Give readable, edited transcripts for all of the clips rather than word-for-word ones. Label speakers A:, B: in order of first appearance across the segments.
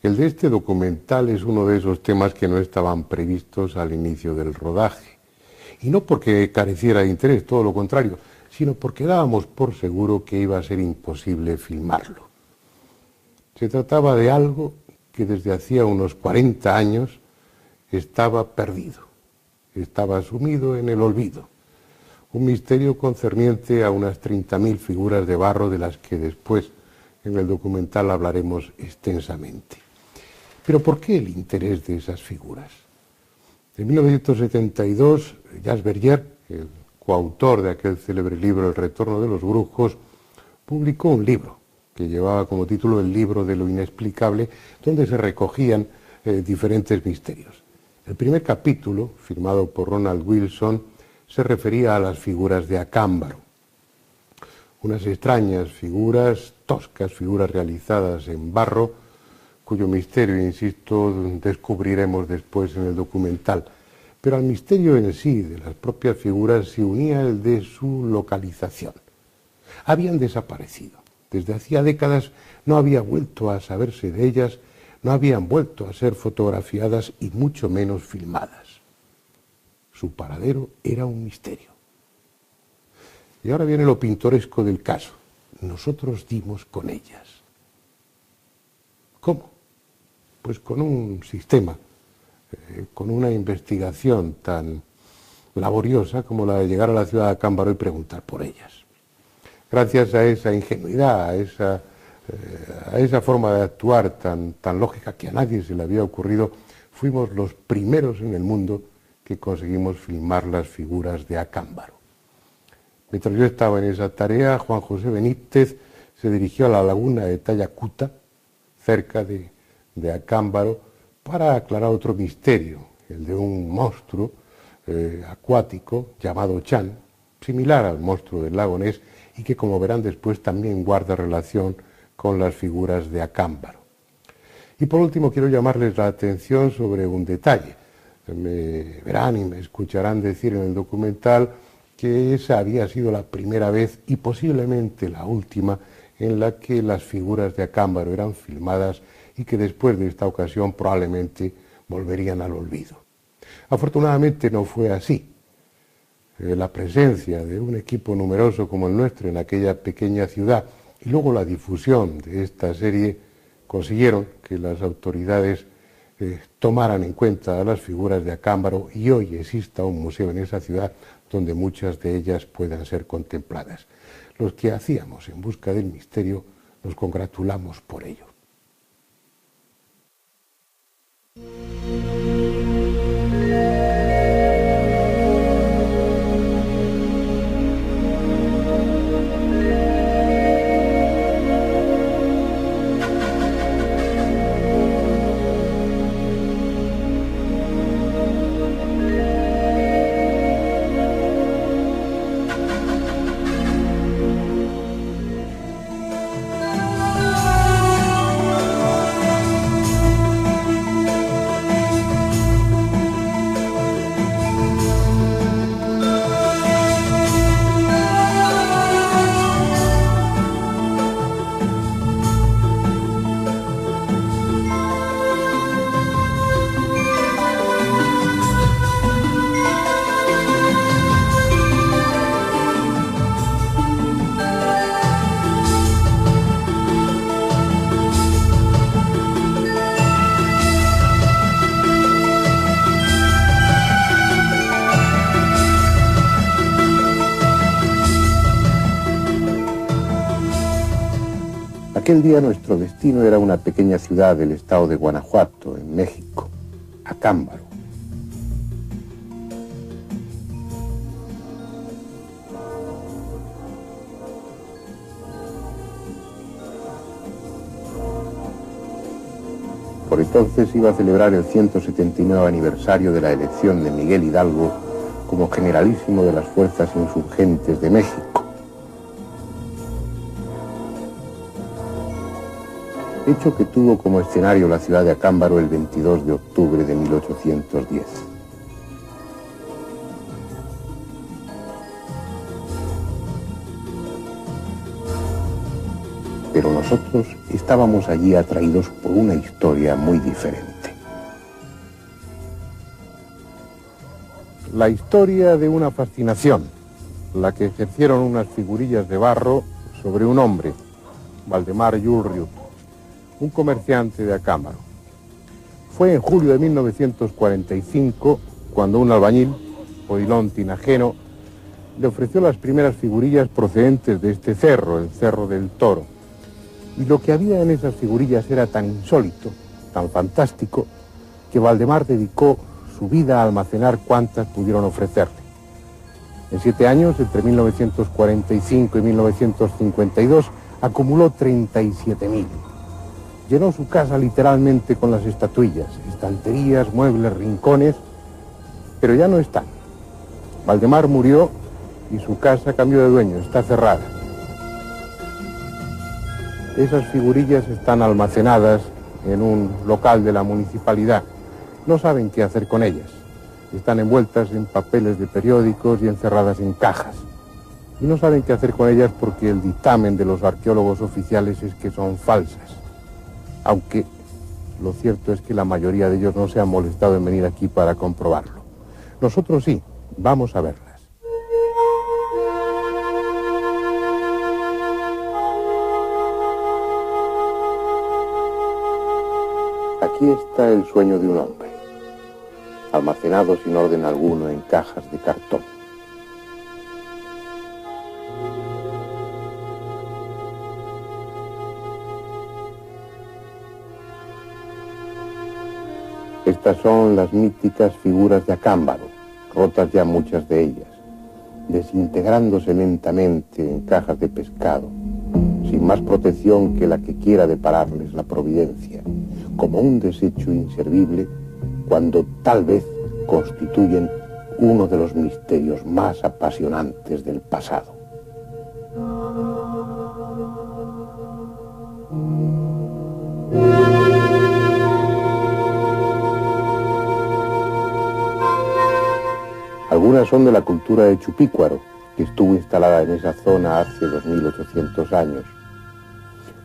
A: El de este documental es uno de esos temas que no estaban previstos al inicio del rodaje. Y no porque careciera de interés, todo lo contrario, sino porque dábamos por seguro que iba a ser imposible filmarlo. Se trataba de algo que desde hacía unos 40 años estaba perdido, estaba sumido en el olvido. Un misterio concerniente a unas 30.000 figuras de barro de las que después en el documental hablaremos extensamente. Pero ¿por qué el interés de esas figuras? En 1972, Jacques Verrier, el coautor de aquel célebre libro El retorno de los brujos, publicó un libro que llevaba como título El libro de lo inexplicable, donde se recogían diferentes misterios. El primer capítulo, firmado por Ronald Wilson, se refería a las figuras de Acámbaro. Unas extrañas figuras, toscas figuras realizadas en barro, cuyo misterio, insisto, descubriremos después en el documental. Pero al misterio en sí de las propias figuras se unía el de su localización. Habían desaparecido. Desde hacía décadas no había vuelto a saberse de ellas, no habían vuelto a ser fotografiadas y mucho menos filmadas. Su paradero era un misterio. Y ahora viene lo pintoresco del caso. Nosotros dimos con ellas. ¿Cómo? Pues con un sistema, con una investigación tan laboriosa como la de llegar a la ciudad de Acámbaro y preguntar por ellas. Gracias a esa ingenuidad, a esa forma de actuar tan lógica que a nadie se le había ocurrido, fuimos los primeros en el mundo que conseguimos filmar las figuras de Acámbaro. Mientras yo estaba en esa tarea, Juan José Benítez se dirigió a la laguna de Tayacuta, cerca de Acámbaro, para aclarar otro misterio, el de un monstruo acuático llamado Chan, similar al monstruo del lago Ness, y que, como verán después, también guarda relación con las figuras de Acámbaro. Y por último quiero llamarles la atención sobre un detalle. Me verán y me escucharán decir en el documental que esa había sido la primera vez y posiblemente la última en la que las figuras de Acámbaro eran filmadas y que después de esta ocasión probablemente volverían al olvido. Afortunadamente no fue así. La presencia de un equipo numeroso como el nuestro en aquella pequeña ciudad y luego la difusión de esta serie consiguieron que las autoridades tomaran en cuenta a las figuras de Acámbaro y hoy exista un museo en esa ciudad donde muchas de ellas puedan ser contempladas. Los que hacíamos en busca del misterio nos congratulamos por ello. Aquel día nuestro destino era una pequeña ciudad del estado de Guanajuato, en México, Acámbaro. Por entonces iba a celebrar el 179 aniversario de la elección de Miguel Hidalgo como generalísimo de las fuerzas insurgentes de México. Hecho que tuvo como escenario la ciudad de Acámbaro el 22 de octubre de 1810. Pero nosotros nosotros estábamos allí atraídos por una historia muy diferente. La historia de una fascinación, la que ejercieron unas figurillas de barro sobre un hombre, Valdemar Julriut, un comerciante de Acámbaro. Fue en julio de 1945 cuando un albañil, Odilon Tinajero, le ofreció las primeras figurillas procedentes de este cerro, el Cerro del Toro. Y lo que había en esas figurillas era tan insólito, tan fantástico, que Valdemar dedicó su vida a almacenar cuantas pudieron ofrecerle. En 7 años, entre 1945 y 1952, acumuló 37.000. Llenó su casa literalmente con las estatuillas, estanterías, muebles, rincones, pero ya no están. Valdemar murió y su casa cambió de dueño, está cerrada. Esas figurillas están almacenadas en un local de la municipalidad. No saben qué hacer con ellas. Están envueltas en papeles de periódicos y encerradas en cajas. Y no saben qué hacer con ellas porque el dictamen de los arqueólogos oficiales es que son falsas. Aunque lo cierto es que la mayoría de ellos no se han molestado en venir aquí para comprobarlo. Nosotros sí, vamos a verlas. Aquí está el sueño de un hombre, almacenado sin orden alguno en cajas de cartón. Estas son las míticas figuras de Acámbaro, rotas ya muchas de ellas, desintegrándose lentamente en cajas de pescado, sin más protección que la que quiera depararles la providencia, como un desecho inservible, cuando tal vez constituyen uno de los misterios más apasionantes del pasado. Algunas son de la cultura de Chupícuaro, que estuvo instalada en esa zona hace 2800 años.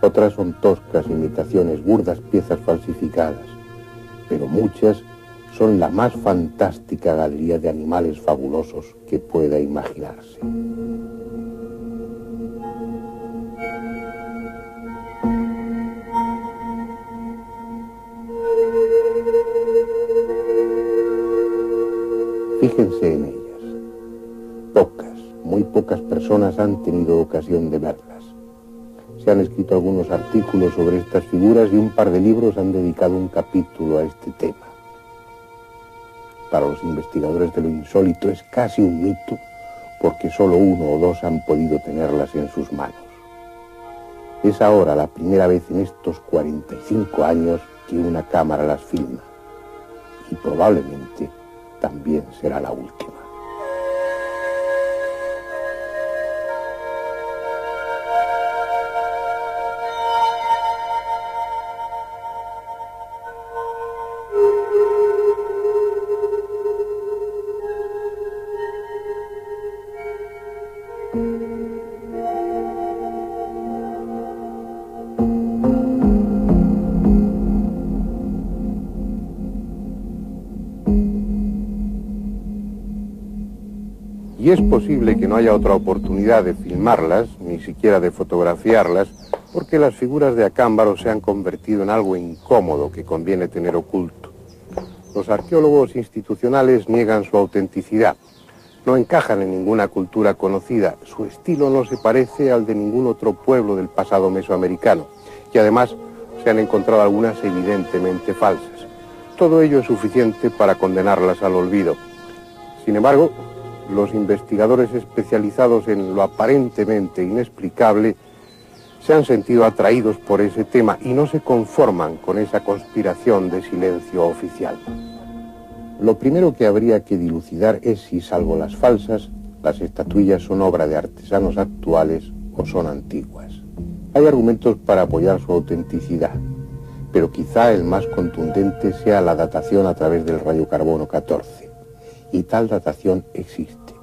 A: Otras son toscas imitaciones, burdas piezas falsificadas, pero muchas son la más fantástica galería de animales fabulosos que pueda imaginarse. Fíjense en ellas. Pocas, muy pocas personas han tenido ocasión de verlas. Se han escrito algunos artículos sobre estas figuras y un par de libros han dedicado un capítulo a este tema. Para los investigadores de lo insólito es casi un mito, porque solo uno o dos han podido tenerlas en sus manos. Es ahora la primera vez en estos 45 años que una cámara las filma, y probablemente también será la última. Y es posible que no haya otra oportunidad de filmarlas, ni siquiera de fotografiarlas, porque las figuras de Acámbaro se han convertido en algo incómodo que conviene tener oculto. Los arqueólogos institucionales niegan su autenticidad. No encajan en ninguna cultura conocida. Su estilo no se parece al de ningún otro pueblo del pasado mesoamericano. Y además se han encontrado algunas evidentemente falsas. Todo ello es suficiente para condenarlas al olvido. Sin embargo, los investigadores especializados en lo aparentemente inexplicable se han sentido atraídos por ese tema y no se conforman con esa conspiración de silencio oficial. Lo primero que habría que dilucidar es si, salvo las falsas, las estatuillas son obra de artesanos actuales o son antiguas. Hay argumentos para apoyar su autenticidad, pero quizá el más contundente sea la datación a través del radiocarbono 14. Y tal datación existe.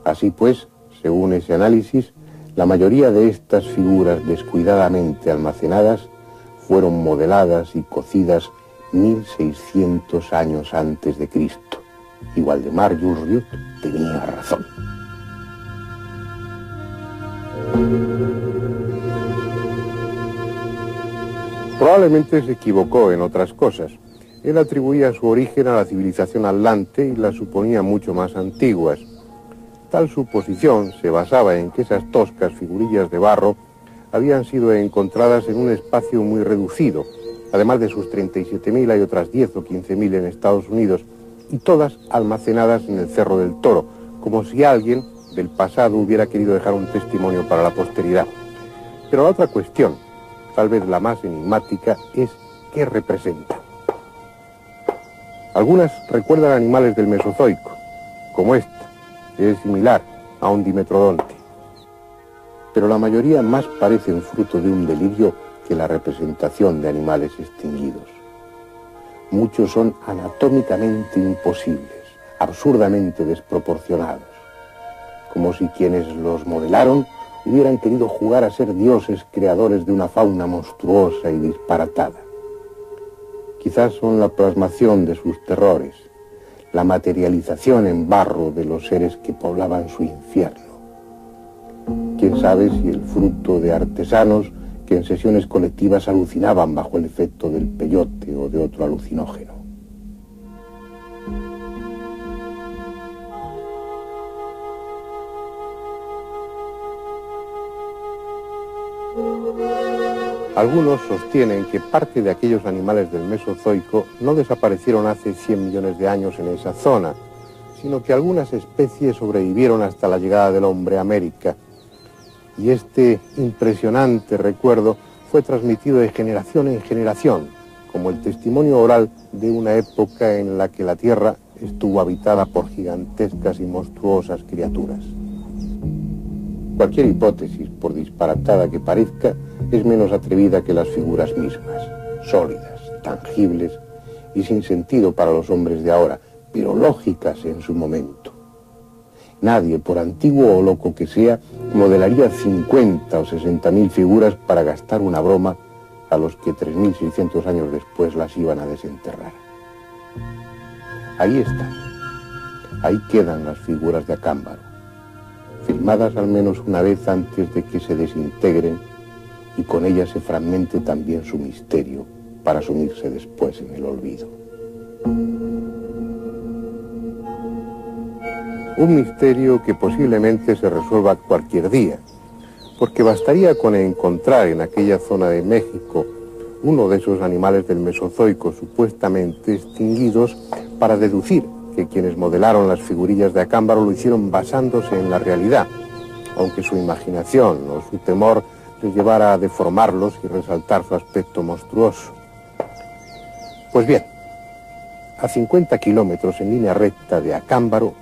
A: Así pues, según ese análisis, La mayoría de estas figuras descuidadamente almacenadas fueron modeladas y cocidas 1600 años antes de Cristo. Y Waldemar Jules Riut tenía razón. Probablemente se equivocó en otras cosas. Él atribuía su origen a la civilización atlante y las suponía mucho más antiguas. Tal suposición se basaba en que esas toscas figurillas de barro habían sido encontradas en un espacio muy reducido. Además de sus 37.000 hay otras 10 o 15.000 en Estados Unidos, y todas almacenadas en el Cerro del Toro, como si alguien del pasado hubiera querido dejar un testimonio para la posteridad. Pero la otra cuestión, tal vez la más enigmática, es ¿qué representa? Algunas recuerdan animales del Mesozoico, como esta, que es similar a un dimetrodonte. Pero la mayoría más parecen fruto de un delirio que la representación de animales extinguidos. Muchos son anatómicamente imposibles, absurdamente desproporcionados, como si quienes los modelaron hubieran querido jugar a ser dioses creadores de una fauna monstruosa y disparatada. Quizás son la plasmación de sus terrores, la materialización en barro de los seres que poblaban su infierno. Quién sabe si el fruto de artesanos que en sesiones colectivas alucinaban bajo el efecto del peyote o de otro alucinógeno. Algunos sostienen que parte de aquellos animales del Mesozoico no desaparecieron hace 100 millones de años en esa zona, sino que algunas especies sobrevivieron hasta la llegada del hombre a América. Y este impresionante recuerdo fue transmitido de generación en generación, como el testimonio oral de una época en la que la Tierra estuvo habitada por gigantescas y monstruosas criaturas. Cualquier hipótesis, por disparatada que parezca, es menos atrevida que las figuras mismas, sólidas, tangibles y sin sentido para los hombres de ahora, pero lógicas en su momento. Nadie, por antiguo o loco que sea, modelaría 50 o 60.000 figuras para gastar una broma a los que 3.600 años después las iban a desenterrar. Ahí están. Ahí quedan las figuras de Acámbaro, filmadas al menos una vez antes de que se desintegren y con ellas se fragmente también su misterio para sumirse después en el olvido. Un misterio que posiblemente se resuelva cualquier día, porque bastaría con encontrar en aquella zona de México uno de esos animales del Mesozoico supuestamente extinguidos para deducir que quienes modelaron las figurillas de Acámbaro lo hicieron basándose en la realidad, aunque su imaginación o su temor les llevara a deformarlos y resaltar su aspecto monstruoso. Pues bien, a 50 kilómetros en línea recta de Acámbaro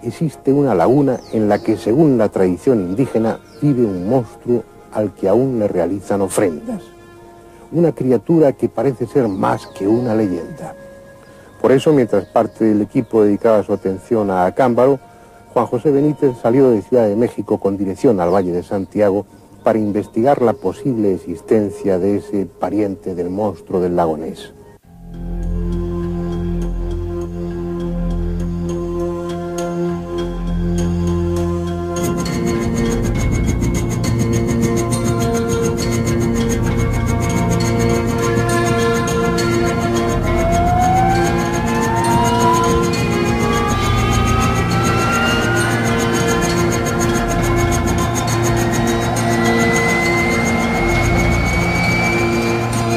A: existe una laguna en la que, según la tradición indígena, vive un monstruo al que aún le realizan ofrendas. Una criatura que parece ser más que una leyenda. Por eso, mientras parte del equipo dedicaba su atención a Acámbaro, Juan José Benítez salió de Ciudad de México con dirección al Valle de Santiago para investigar la posible existencia de ese pariente del monstruo del lago Ness.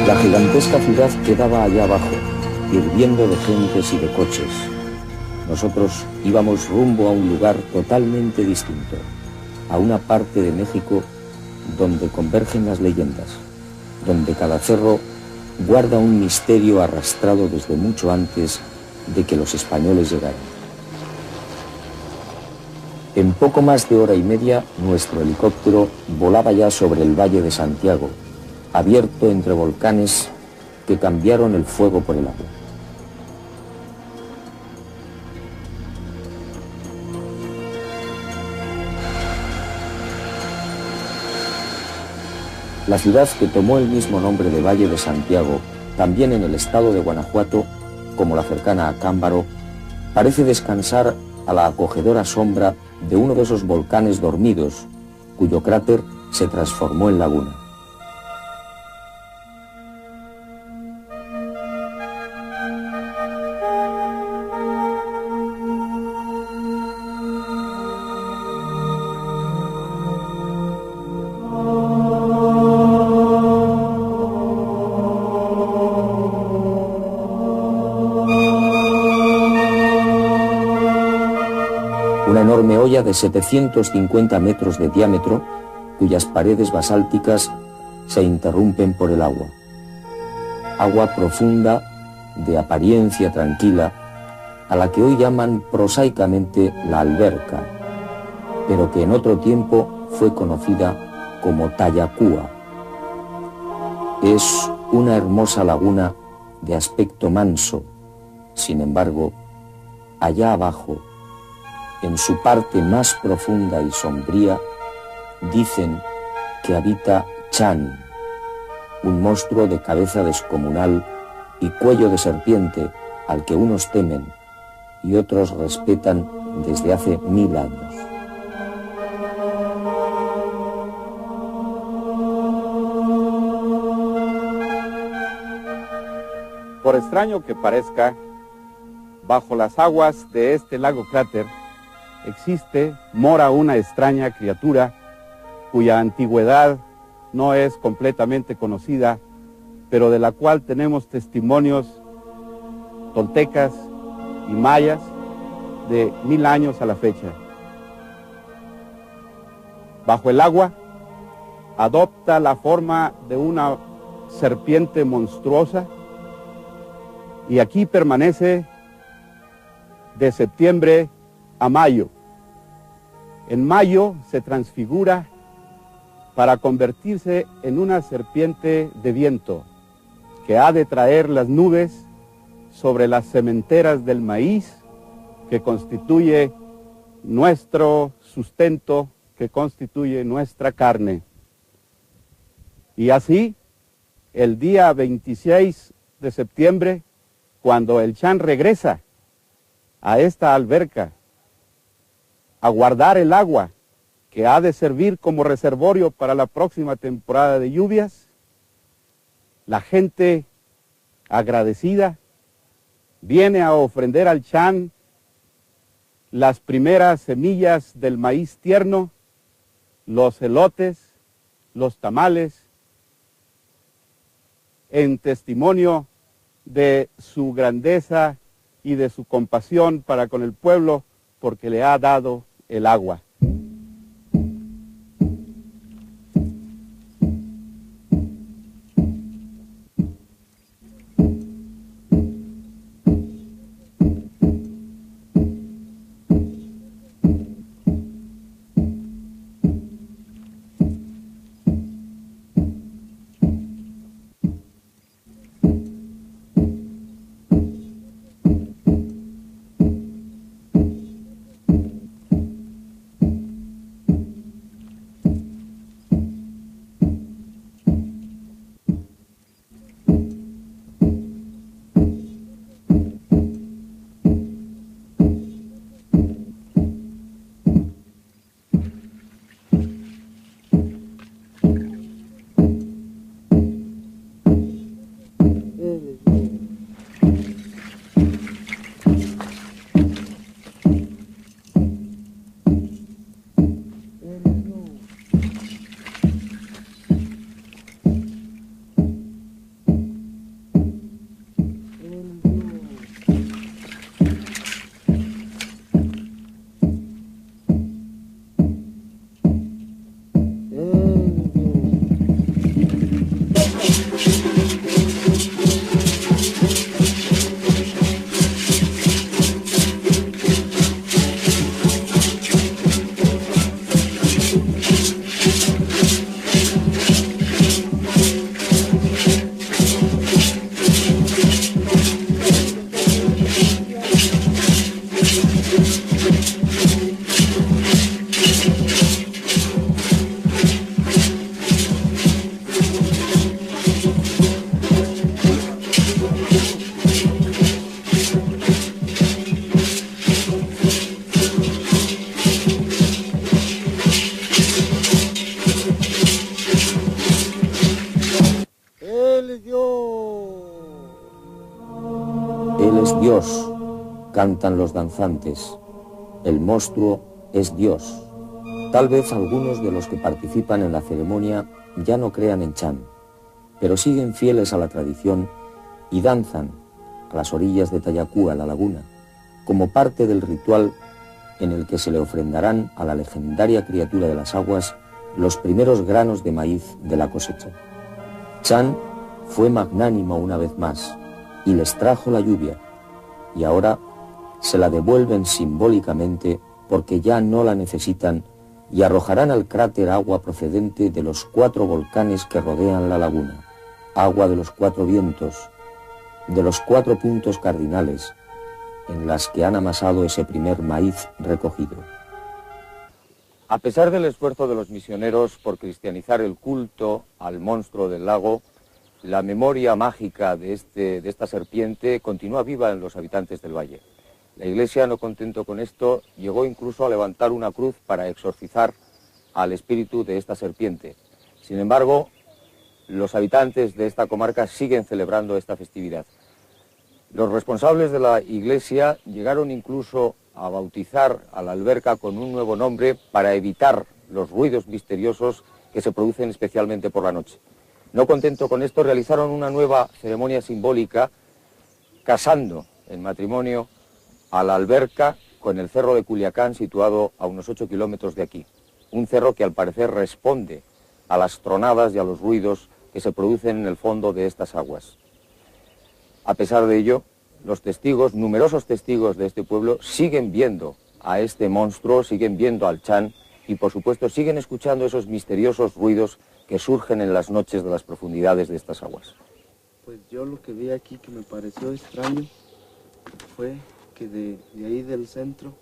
B: La gigantesca ciudad quedaba allá abajo, hirviendo de gentes y de coches. Nosotros íbamos rumbo a un lugar totalmente distinto, a una parte de México donde convergen las leyendas, donde cada cerro guarda un misterio arrastrado desde mucho antes de que los españoles llegaran. En poco más de hora y media, nuestro helicóptero volaba ya sobre el Valle de Santiago, abierto entre volcanes que cambiaron el fuego por el agua. La ciudad, que tomó el mismo nombre de Valle de Santiago, también en el estado de Guanajuato, como la cercana Acámbaro, parece descansar a la acogedora sombra de uno de esos volcanes dormidos, cuyo cráter se transformó en laguna. Una enorme olla de 750 metros de diámetro, cuyas paredes basálticas se interrumpen por el agua. Agua profunda, de apariencia tranquila, a la que hoy llaman prosaicamente la alberca, pero que en otro tiempo fue conocida como Tayacúa. Es una hermosa laguna de aspecto manso. Sin embargo, allá abajo, en su parte más profunda y sombría, dicen que habita Chan, un monstruo de cabeza descomunal y cuello de serpiente al que unos temen y otros respetan desde hace 1000 años.
C: Por extraño que parezca, bajo las aguas de este lago cráter mora una extraña criatura cuya antigüedad no es completamente conocida, pero de la cual tenemos testimonios toltecas y mayas de 1000 años a la fecha. Bajo el agua adopta la forma de una serpiente monstruosa y aquí permanece de septiembre a mayo. En mayo se transfigura para convertirse en una serpiente de viento que ha de traer las nubes sobre las sementeras del maíz que constituye nuestro sustento, que constituye nuestra carne. Y así, el día 26 de septiembre, cuando el Chan regresa a esta alberca a guardar el agua que ha de servir como reservorio para la próxima temporada de lluvias, la gente agradecida viene a ofrendar al Chan las primeras semillas del maíz tierno, los elotes, los tamales, en testimonio de su grandeza y de su compasión para con el pueblo, porque le ha dado el agua.
D: Él es Dios.
B: Él es Dios, cantan los danzantes. El monstruo es Dios. Tal vez algunos de los que participan en la ceremonia ya no crean en Chan, pero siguen fieles a la tradición y danzan a las orillas de Tayacúa, la laguna, como parte del ritual en el que se le ofrendarán a la legendaria criatura de las aguas los primeros granos de maíz de la cosecha. Chan fue magnánimo una vez más y les trajo la lluvia, y ahora se la devuelven simbólicamente porque ya no la necesitan y arrojarán al cráter agua procedente de los 4 volcanes que rodean la laguna, agua de los 4 vientos, de los 4 puntos cardinales en las que han amasado ese primer maíz recogido. A pesar del esfuerzo de los misioneros por cristianizar el culto al monstruo del lago, la memoria mágica de esta serpiente continúa viva en los habitantes del valle. La Iglesia, no contento con esto, llegó incluso a levantar una cruz para exorcizar al espíritu de esta serpiente. Sin embargo, los habitantes de esta comarca siguen celebrando esta festividad. Los responsables de la Iglesia llegaron incluso a bautizar a la alberca con un nuevo nombre para evitar los ruidos misteriosos que se producen especialmente por la noche. No contento con esto, realizaron una nueva ceremonia simbólica casando en matrimonio a la alberca con el cerro de Culiacán, situado a unos 8 kilómetros de aquí. Un cerro que al parecer responde a las tronadas y a los ruidos que se producen en el fondo de estas aguas. A pesar de ello, los testigos, numerosos testigos de este pueblo, siguen viendo a este monstruo, siguen viendo al Chan y por supuesto siguen escuchando esos misteriosos ruidos que surgen en las noches de las profundidades de estas aguas.
E: Pues yo lo que vi aquí que me pareció extraño fue que de ahí del centro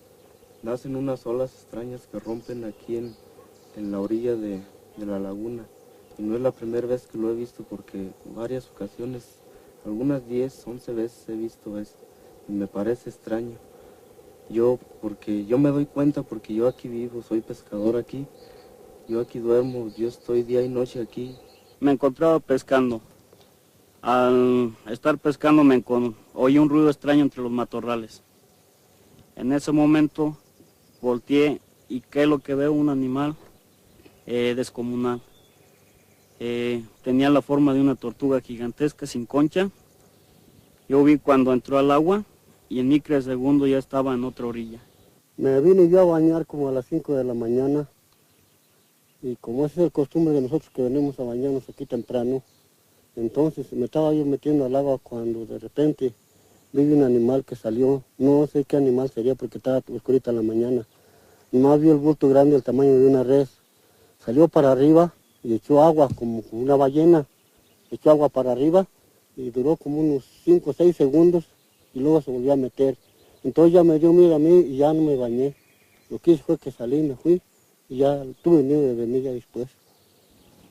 E: nacen unas olas extrañas que rompen aquí en la orilla de la laguna. Y no es la primera vez que lo he visto porque en varias ocasiones, algunas 10, 11 veces he visto eso. Y me parece extraño. Porque yo me doy cuenta porque yo aquí vivo, soy pescador aquí. Yo aquí duermo, yo estoy día y noche aquí.
F: Me encontraba pescando. Al estar pescando oí un ruido extraño entre los matorrales. En ese momento volteé y ¿qué es lo que veo? Un animal descomunal. Tenía la forma de una tortuga gigantesca sin concha. Yo vi cuando entró al agua y en microsegundo ya estaba en otra orilla.
D: Me vine yo a bañar como a las 5 de la mañana y como esa es el costumbre de nosotros que venimos a bañarnos aquí temprano, entonces me estaba yo metiendo al agua cuando de repente vi un animal que salió, no sé qué animal sería porque estaba oscurita en la mañana, nomás vi el bulto grande del tamaño de una res, salió para arriba y echó agua como una ballena, echó agua para arriba y duró como unos 5 o 6 segundos y luego se volvió a meter. Entonces ya me dio miedo a mí y ya no me bañé. Lo que hice fue que salí, me fui y ya tuve miedo de venir ya después.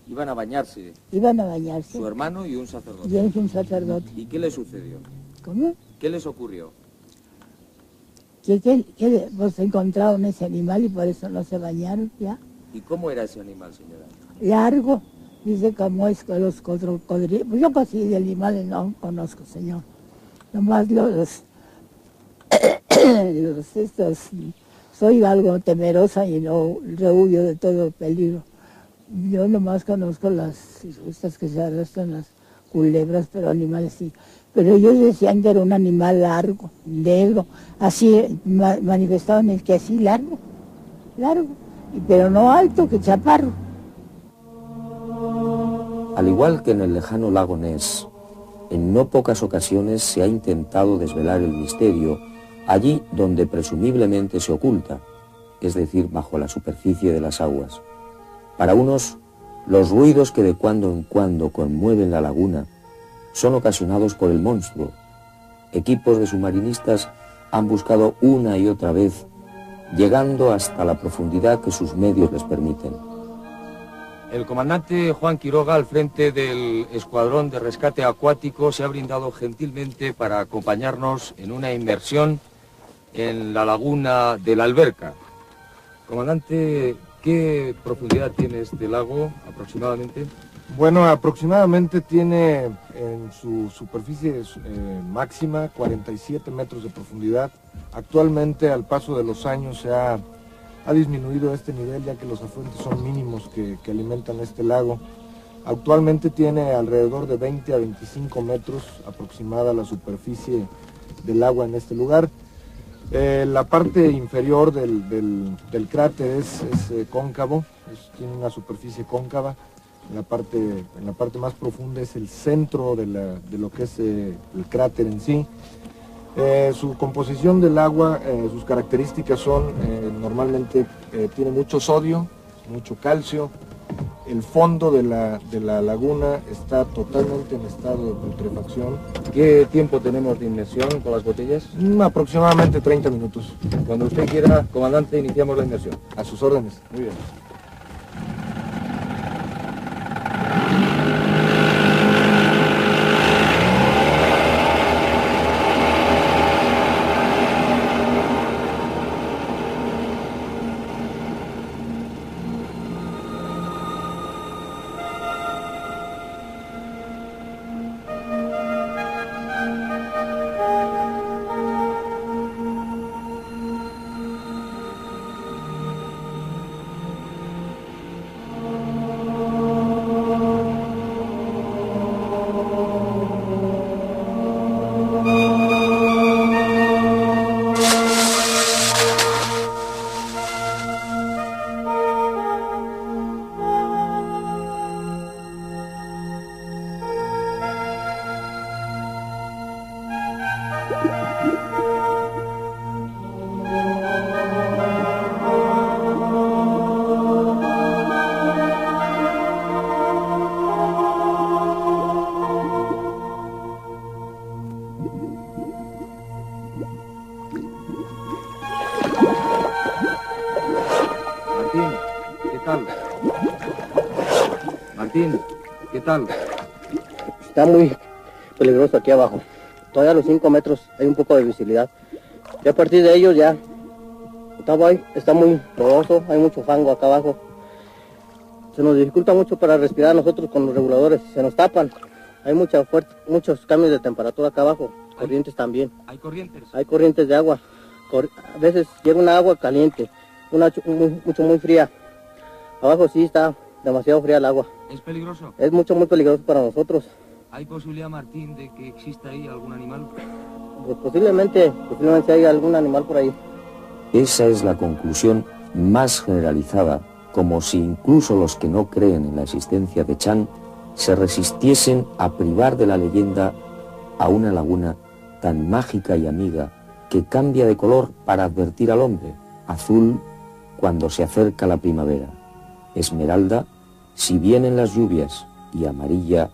B: Iban a bañarse.
G: Iban a bañarse.
B: Su hermano y un sacerdote.
G: Yo y un sacerdote.
B: ¿Y qué les sucedió?
G: ¿Cómo?
B: ¿Qué les ocurrió?
G: Que pues encontraron ese animal y por eso no se bañaron ya.
B: ¿Y cómo era ese animal, señora?
G: Largo, dice como es con los cocodrilos. Pues yo casi de animales no conozco, señor. Nomás soy algo temerosa y no rehuyo de todo peligro. Yo nomás conozco estas que se arrastran, las culebras, pero animales sí. Pero ellos decían que era un animal largo, negro, así manifestaban el que así largo, pero no alto, que chaparro.
B: Al igual que en el lejano lago Ness, en no pocas ocasiones se ha intentado desvelar el misterio allí donde presumiblemente se oculta, es decir, bajo la superficie de las aguas. Para unos, los ruidos que de cuando en cuando conmueven la laguna son ocasionados por el monstruo. Equipos de submarinistas han buscado una y otra vez, llegando hasta la profundidad que sus medios les permiten. El comandante Juan Quiroga, al frente del Escuadrón de Rescate Acuático, se ha brindado gentilmente para acompañarnos en una inmersión en la laguna de la Alberca. Comandante, ¿qué profundidad tiene este lago aproximadamente?
H: Bueno, aproximadamente tiene en su superficie máxima 47 metros de profundidad. Actualmente, al paso de los años, se ha disminuido este nivel, ya que los afluentes son mínimos que alimentan este lago. Actualmente tiene alrededor de 20 a 25 metros aproximada la superficie del agua en este lugar. La parte inferior del cráter es cóncavo, tiene una superficie cóncava. En la parte más profunda es el centro de lo que es el cráter en sí. Su composición del agua, sus características son, normalmente tiene mucho sodio, mucho calcio. El fondo de la laguna está totalmente en estado de putrefacción.
I: ¿Qué tiempo tenemos de inmersión con las botellas?
H: Aproximadamente 30 minutos.
I: Cuando usted quiera, comandante, iniciamos la inmersión.
H: A sus órdenes.
I: Muy bien.
E: Martín, ¿qué tal?
D: Está muy peligroso aquí abajo. Todavía a los 5 metros hay un poco de visibilidad. Y a partir de ellos ya está muy lodoso, hay mucho fango acá abajo. Se nos dificulta mucho para respirar nosotros con los reguladores, se nos tapan. Hay muchos cambios de temperatura acá abajo, corrientes también.
E: ¿Hay corrientes?
D: Hay corrientes de agua. A veces llega una agua caliente, una muy fría. Abajo sí está demasiado fría el agua.
E: ¿Es peligroso?
D: Es muy peligroso para nosotros.
E: ¿Hay posibilidad, Martín, de que exista ahí algún animal?
D: Pues posiblemente hay algún animal por ahí.
B: Esa es la conclusión más generalizada, como si incluso los que no creen en la existencia de Chan se resistiesen a privar de la leyenda a una laguna tan mágica y amiga que cambia de color para advertir al hombre, azul cuando se acerca la primavera, esmeralda si vienen las lluvias y amarilla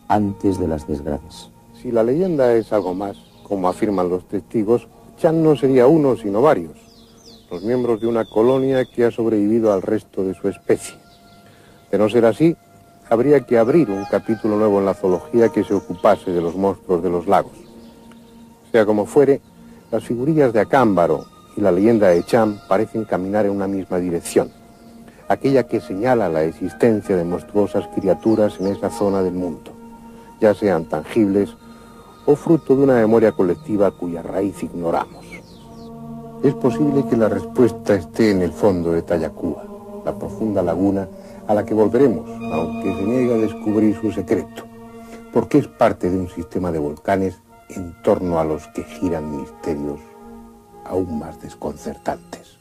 B: antes de las desgracias.
A: Si la leyenda es algo más, como afirman los testigos, Chan no sería uno sino varios, los miembros de una colonia que ha sobrevivido al resto de su especie. De no ser así, habría que abrir un capítulo nuevo en la zoología que se ocupase de los monstruos de los lagos. Sea como fuere, las figurillas de Acámbaro y la leyenda de Chan parecen caminar en una misma dirección, aquella que señala la existencia de monstruosas criaturas en esa zona del mundo, ya sean tangibles o fruto de una memoria colectiva cuya raíz ignoramos. Es posible que la respuesta esté en el fondo de Tayacúa, la profunda laguna a la que volveremos, aunque se niegue a descubrir su secreto, porque es parte de un sistema de volcanes en torno a los que giran misterios aún más desconcertantes.